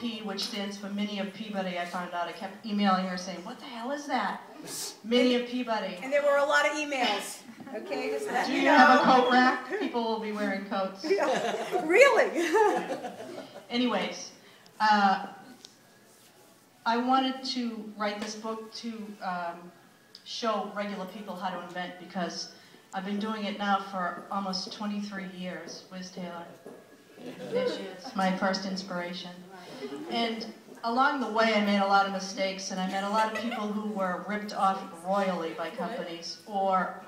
MOP, which stands for Minnie of Peabody, I found out. I kept emailing her saying, what the hell is that? Minnie of Peabody. And there were a lot of emails. Okay, just let Do me you know. have a coat rack? People will be wearing coats. Really? Anyways, I wanted to write this book to show regular people how to invent, because I've been doing it now for almost 23 years. Where's Taylor? There she is, my first inspiration. And along the way, I made a lot of mistakes, and I met a lot of people who were ripped off royally by companies, or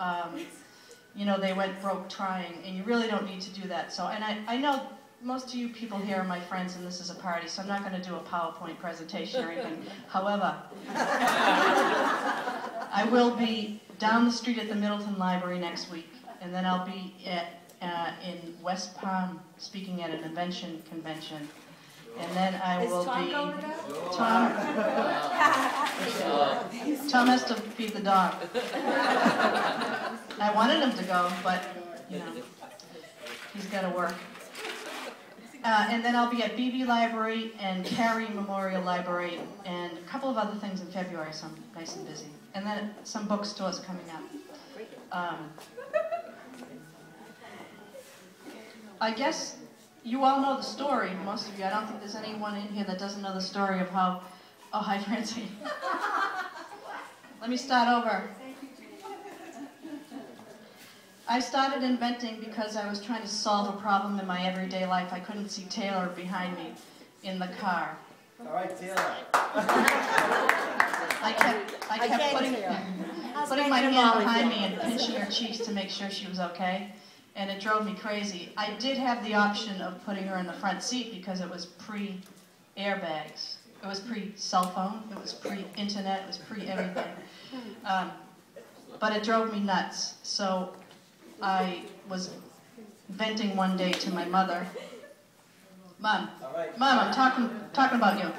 you know, they went broke trying, and you really don't need to do that. So, and I know most of you people here are my friends, and this is a party, so I'm not going to do a PowerPoint presentation or anything. However, I will be down the street at the Middleton Library next week, and then I'll be in West Palm speaking at an invention convention. And then I will be... Tom has to feed the dog. I wanted him to go, but, you know, he's got to work. And then I'll be at Beebe Library and Carey Memorial Library and a couple of other things in February, so I'm nice and busy. And then some bookstores coming up. I guess you all know the story, most of you. I don't think there's anyone in here that doesn't know the story of how... Oh, hi, Francine. Let me start over. I started inventing because I was trying to solve a problem in my everyday life. I couldn't see Taylor behind me in the car. All right, Taylor. I kept putting my hand behind me and pinching her cheeks to make sure she was okay, and it drove me crazy. I did have the option of putting her in the front seat because it was pre-airbags. It was pre-cell phone, it was pre-internet, it was pre-everything. But it drove me nuts. So I was venting one day to my mother. Mom, I'm talking about you.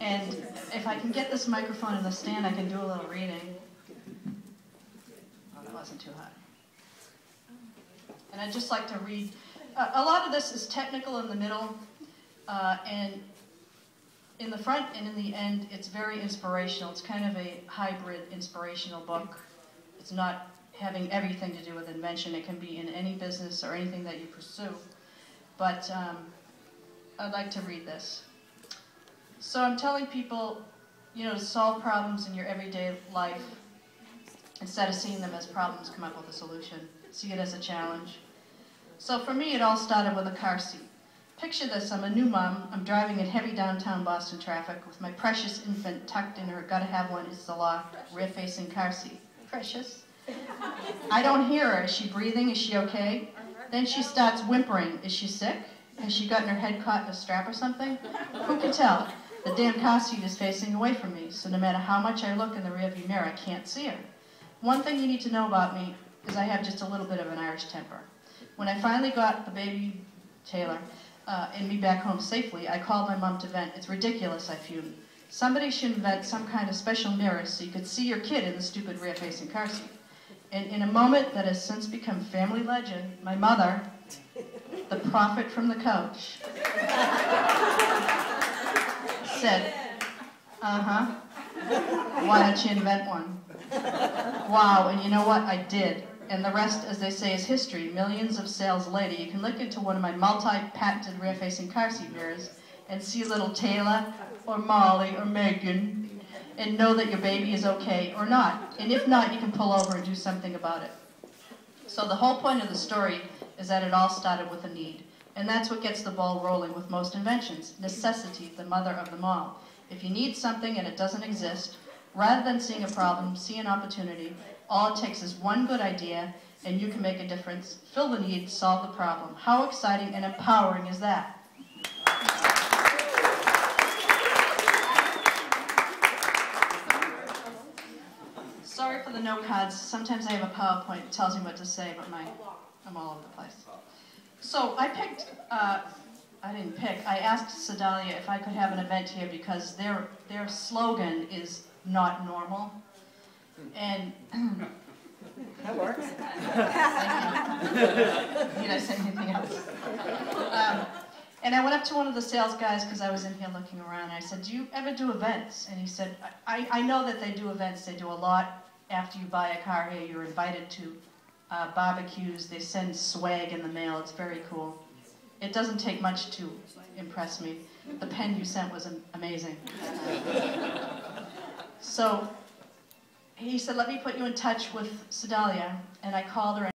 And if I can get this microphone in the stand, I can do a little reading. Oh, that wasn't too hot. And I'd just like to read. A lot of this is technical in the middle, and in the front and in the end, it's very inspirational. It's kind of a hybrid inspirational book. It's not having everything to do with invention. It can be in any business or anything that you pursue. But I'd like to read this. So I'm telling people, you know, to solve problems in your everyday life, instead of seeing them as problems, come up with a solution. See it as a challenge. So for me, it all started with a car seat. Picture this, I'm a new mom. I'm driving in heavy downtown Boston traffic with my precious infant tucked in her gotta have one, it's the law, rear-facing car seat. Precious. I don't hear her. Is she breathing? Is she okay? Then she starts whimpering. Is she sick? Has she gotten her head caught in a strap or something? Who can tell? The damn car seat is facing away from me, so no matter how much I look in the rearview mirror, I can't see her. One thing you need to know about me is I have just a little bit of an Irish temper. When I finally got the baby, Taylor, and me back home safely, I called my mom to vent. It's ridiculous, I fumed. Somebody should invent some kind of special mirror so you could see your kid in the stupid rear-facing car seat. And in a moment that has since become family legend, my mother, the prophet from the couch, said, uh-huh, why don't you invent one? Wow, and you know what? I did. And the rest, as they say, is history. Millions of sales later, you can look into one of my multi-patented rear-facing car seat mirrors and see little Taylor, or Molly, or Megan, and know that your baby is okay or not. And if not, you can pull over and do something about it. So the whole point of the story is that it all started with a need. And that's what gets the ball rolling with most inventions. Necessity, the mother of them all. If you need something and it doesn't exist, rather than seeing a problem, see an opportunity. All it takes is one good idea, and you can make a difference, fill the need, solve the problem. How exciting and empowering is that? Sorry for the note cards. Sometimes I have a PowerPoint that tells me what to say, but I'm all over the place. So I picked, I didn't pick, I asked Sedalia if I could have an event here because their slogan is not normal. And that works. Thank you. Need I say anything else? And I went up to one of the sales guys, because I was in here looking around, I said, do you ever do events? And he said, I know that they do events. They do a lot. After you buy a car here, you're invited to barbecues. They send swag in the mail. It's very cool. It doesn't take much to impress me. The pen you sent was amazing. So he said, let me put you in touch with Sedalia. And I called her.